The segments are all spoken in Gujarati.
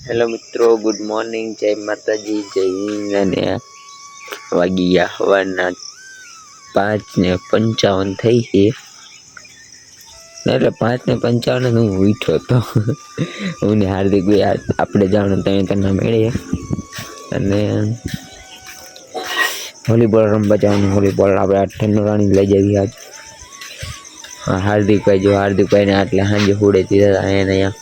હેલો મિત્રો, ગુડ મોર્નિંગ, જય માતાજી, જય હિન્દ. અને વાગી ગયા સવારના 5:55 થઈ છે. એટલે 5:55 હું ઉઠ્યો હતો. હું ને હાર્દિક આપણે જવાનું ત્યાં મેળીએ અને વોલીબોલ રમવા જવાનું. વોલીબોલ આપણે ઠંડોરાણી લઈ જવી આજ. હાર્દિકભાઈને આટલે સાંજે હોડે દીધા એને અહીંયા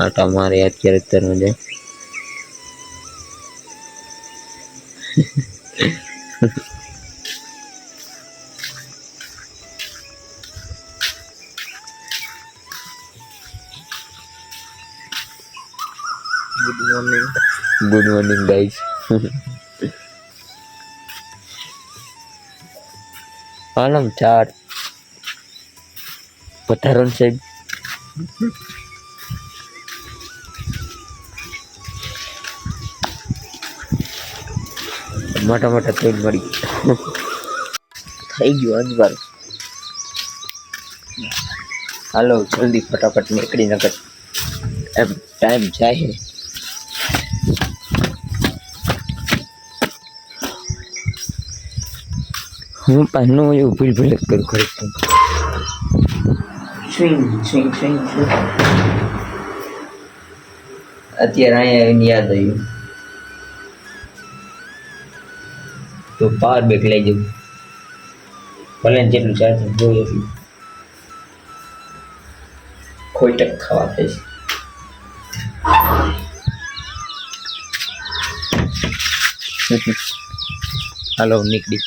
આટા મારે અત્યારે જાય. Good morning guys. આલમ ચાર પથારણ સાહેબ. મોટા મોટા ટ્રેન મળી થઈ ગયું અંજવાર. હાલો જલ્દી ફટાફટ નીકળી નકર એમ ટાઈમ જાય. હું પાનું એવું ભૂલ જ કરું ખરેખર. અત્યારે અહીંયા યાદ આવ્યું તો પાવર બેક લઈ જવું. ભલે જેટલું ચાર્જિંગ જોઈએ એટલું ખોટક ખાવા થાય છે. હાલો નીકળી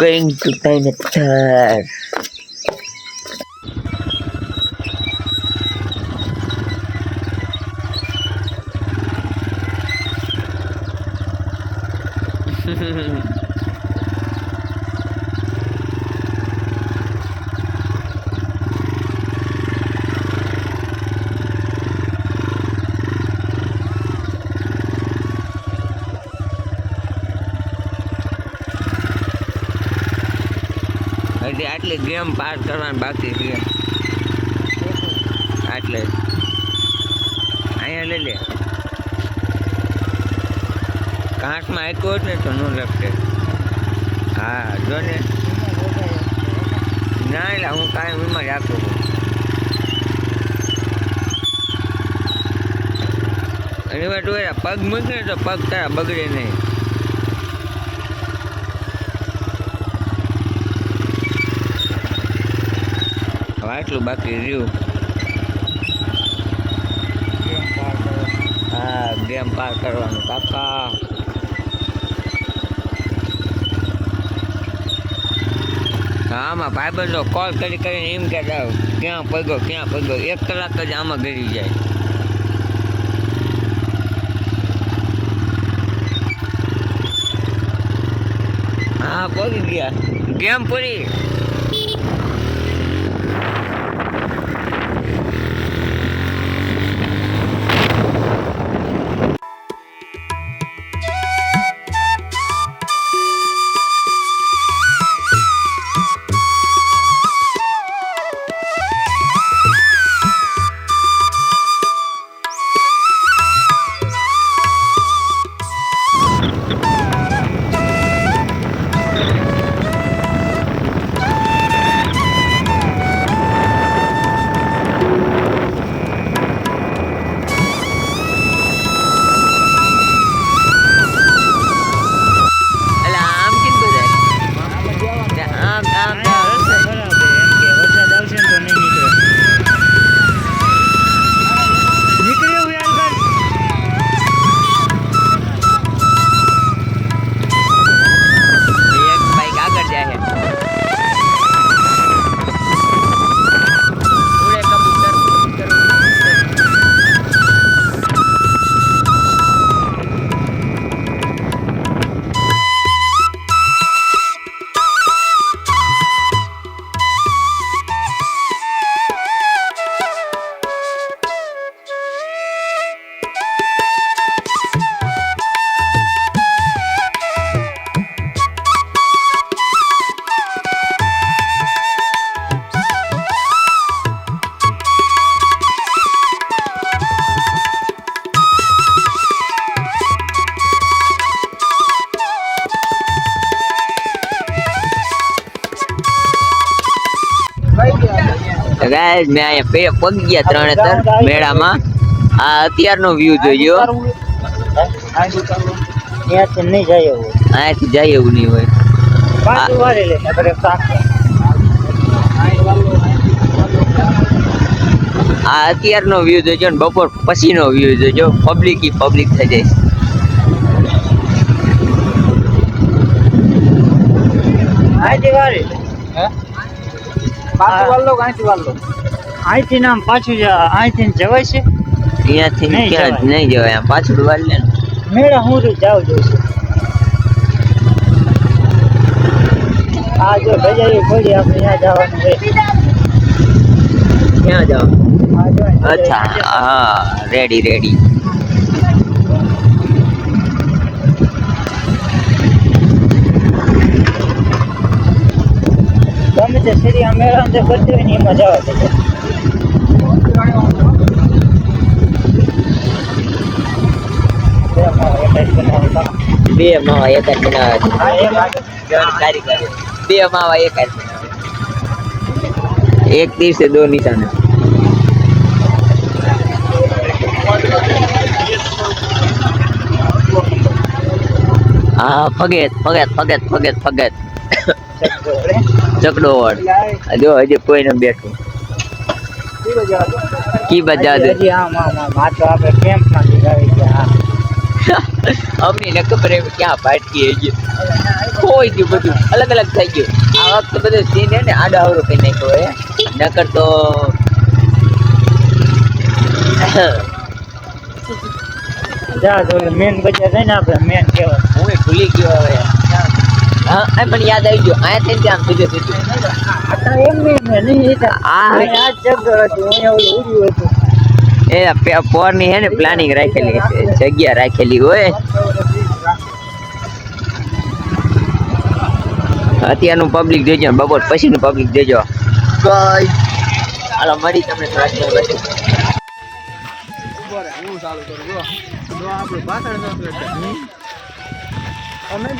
going to Dinosaur. આટલી ગેમ પાર કરવાની બાકી છે. આટલે અહીંયા લઈ લે. કાંઠમાં આપ્યો જ ને તો ન લખે. હા જો ને ના એટલે હું કાંઈ એમાં જ આપું છું. અને એમાં તું પગ મૂકને તો પગ તારા બગડે નહીં. આટલું બાકી રહ્યું. હા ગેમ પાર કરવાનું કાકા. આમાં ભાઈબંધો કોલ કરીને એમ કે ક્યાં પગ્યો 1 કલાક જ આમાં ગરી જાય. હા પગી ગયા ગેમ પૂરી. ગાઈસ મેં અહીંયા પગ ગયા ત્રણે ત્રણ મેળામાં. આ અત્યારનો વ્યૂ જોયો. અહીંયાથી નહીં જાય એવું. અહીંયાથી જાય એવું નહીં હોય. પાછું વાળી લે આપણે આ અત્યારનો વ્યૂ જોજો ને બપોર પછીનો વ્યૂ જોજો. પબ્લિક થઈ જાય. અહીંથી વાળી પાછું વાળો અહીંથી નામ પાછું અહીંથી જવાય છે. અહીંયાથી નહીં જવાય. આમ પાછું વાળ લે મેળા હું જાવ જોઈશે. આ જો ભજાઈ ખોલી આપણે ત્યાં જવાનું છે. ક્યાં જાવ? અચ્છા હા રેડી. ગમે તે શ્રી આ મેળા અંદર કરતી હોય ને એમાં જવા દે. બે માવા એક જ બનાવે છે. બે માવા એક જ બનાવે. એક तीर से दो निशाना. हाँ फगेत चकडोળ. જો હજી કોઈ ન બેઠું. કી બજા દે. માં તો આપણે કેમ્પમાંથી આવી ગયા. અમને ને ખબર એમ ક્યાં પાટકી હજી કોઈ ગયું. બધું અલગ થઈ ગયું. આ વખતે બધું સીન હે ને આડા અવરો કઈ નાખ્યો હે. નકર તો જા તો મેન બજાર છે ને આપણે મેન કહેવાય. હું ભૂલી ગયો હવે. હા પણ યાદ આવી ગયો. આયા થઈને આમ સીધું એમ નહીં આ જગ્યા હતી અહીંયા ઓલું ઉડ્યું હતું. એ પોરની હે ને પ્લાનિંગ રાખેલી છે. જગ્યા રાખેલી હોય. અત્યારનું પબ્લિક જોજો બપોર પછીનું પબ્લિક જોજો. હાલો મળી તમને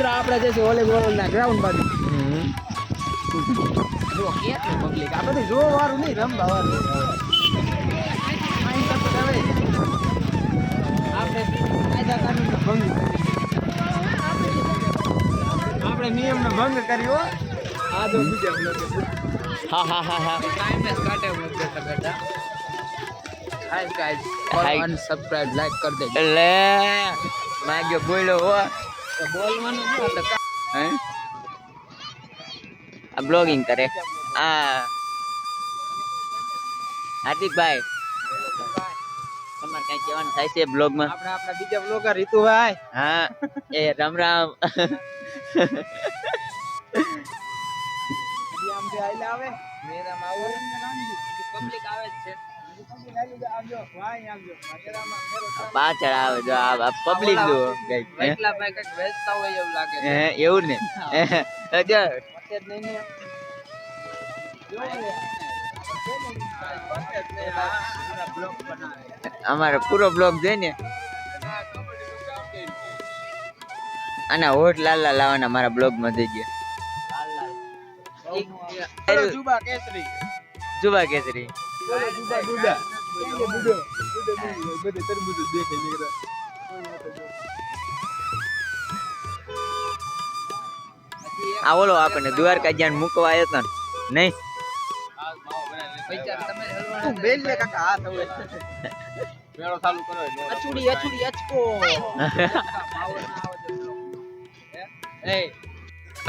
આપણે જઈશું વોલીબોલ ના ગ્રાઉન્ડ બાજુ. પબ્લિક આ બધું જોવા વાળું નહીં, રમવા વાળું. આપણે નિયમનો ભંગ કર્યો. આ જો બીજા બ્લોગ. હા ટાઈમ જ કાટે બેઠા. હાય ગાઈસ, ફોલો અને સબસ્ક્રાઇબ લાઈક કરી દેજો. એટલે માગ્યો બોલ્યો હો. તો બોલવાનું શું એટલે હે આ બ્લોગિંગ કરે. આ હાર્દિકભાઈ તમારે કઈ કહેવાનું થાય છે બ્લોગમાં? આપણે આપણા બીજા બ્લોગર રીતુભાઈ. હા એ રામ આમ જે આઈલા આવે મેરામાં આવો પબ્લિક આવે જ છે. પાછળ આવે જો આ પબ્લિક જો એટલા ભાઈ કઈક વેચતા હોય એવું લાગે છે. એવું ને જો અમારો પૂરો બ્લોગ જોઈને આના હોઠ લાલ લાવવાના મારા બ્લોગ માં જોઈજે. જુબા કેસરી આ ઓલો આપણને દ્વારકા જ્યાં મૂકવા આવ્યો હતો ને નહીં?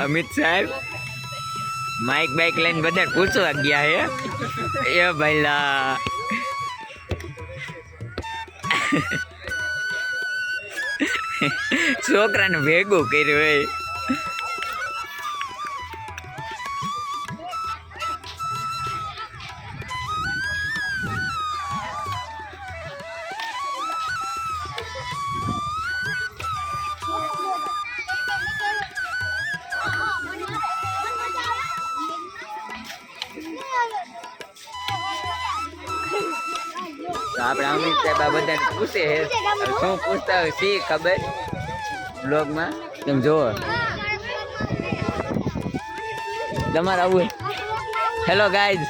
અમિત સાહેબ માઇક બાઇક લઈને બધા પૂછવા ગયા હે. એ ભાઈલા છોકરાને ભેગું કર્યું હોય. આપણે અમિત સાહેબ આ બધાને પૂછે છે. શું પૂછતા હોય શી ખબર બ્લોગમાં તમે જોવો. તમારે આવું હેલો ગાઈઝ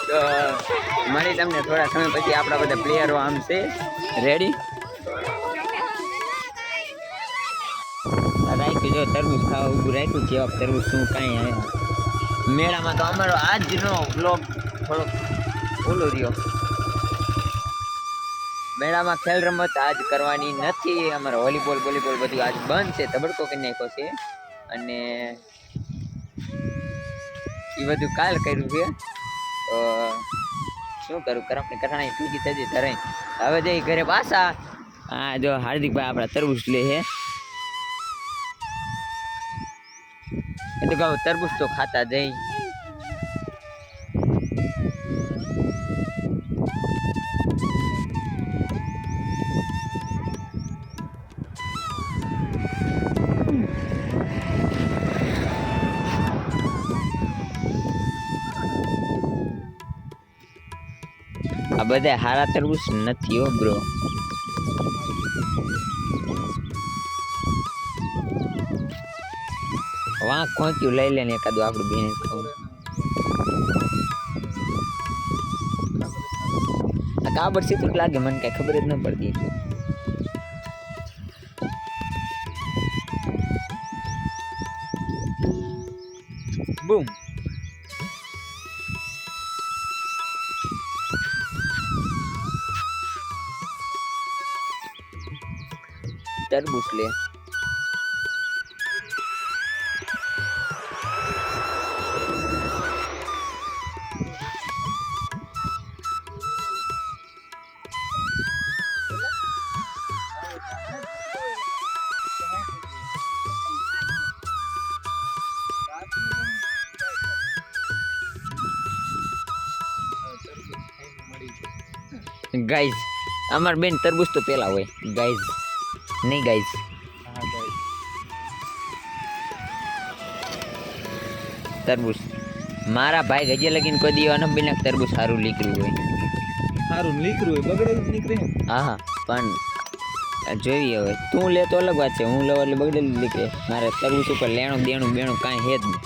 તો મળી તમને થોડા સમય પછી આપણા બધા પ્લેયરો આમ છે રેડી. રાખ્યું જો તરબૂચ ખાવા ઊભું રાખ્યું છે. તરબૂચ શું કાંઈ આવ્યા મેળામાં. તો અમારો આજનો બ્લોગ થોડોક ઓલો રહ્યો. મેળામાં ખેલ રમત આજ કરવાની નથી. અમારે વોલીબોલ બધું આજ બંધ છે. તબડકો કરી નાખ્યો છે અને એ બધું કાલ કર્યું છે. તો શું કરું કરમની કઠણાઈ પૂજી થતી તરાઈ. હવે જઈ ઘરે પાછા. હા જો હાર્દિકભાઈ આપણા તરબૂચ લે છે. એ તો કહું તરબૂચ તો ખાતા જઈ. આ બધા હારા તરબૂચ નથી હો બ્રો. વાંક ખોંચ્યું લઈ લે ને એકાદું આપણું બેન ખાવું. આ કાબડ સીતું લાગે મને કઈ ખબર જ ન પડતી. બૂમ. તરબૂચ લે. ગાઈઝ અમાર બેન તરબૂચ તો પેલા હોય. ગાઈઝ નહીં ગાઈઝ. તરબૂચ મારા ભાઈ ગજે લગીને કોઈ દી અનબીને તરબૂચ સારું નીકળ્યું હોય. સારું નીકળ્યું હોય બગડેલું નીકળે. હા પણ જોઈએ હવે તું લે તો અલગ વાત છે. હું લઉં એટલે બગડેલું નીકળે. મારે તરબૂચ ઉપર લેણું દેણું બેણું કાંઈ હે જ નહીં.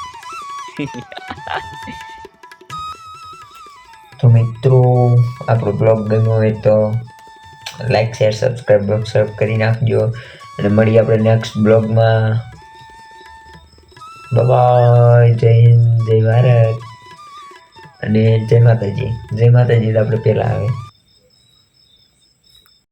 તો મિત્રો આપણો બ્લોગ ગમ્યો હોય તો લાઈક શેર સબસ્ક્રાઈબ કરી નાખજો અને મળીએ આપણે નેક્સ્ટ બ્લોગમાં. બાય. જય હિન્દ, જય ભારત અને જય માતાજી. જય માતાજી તો આપણે પહેલાં આવે.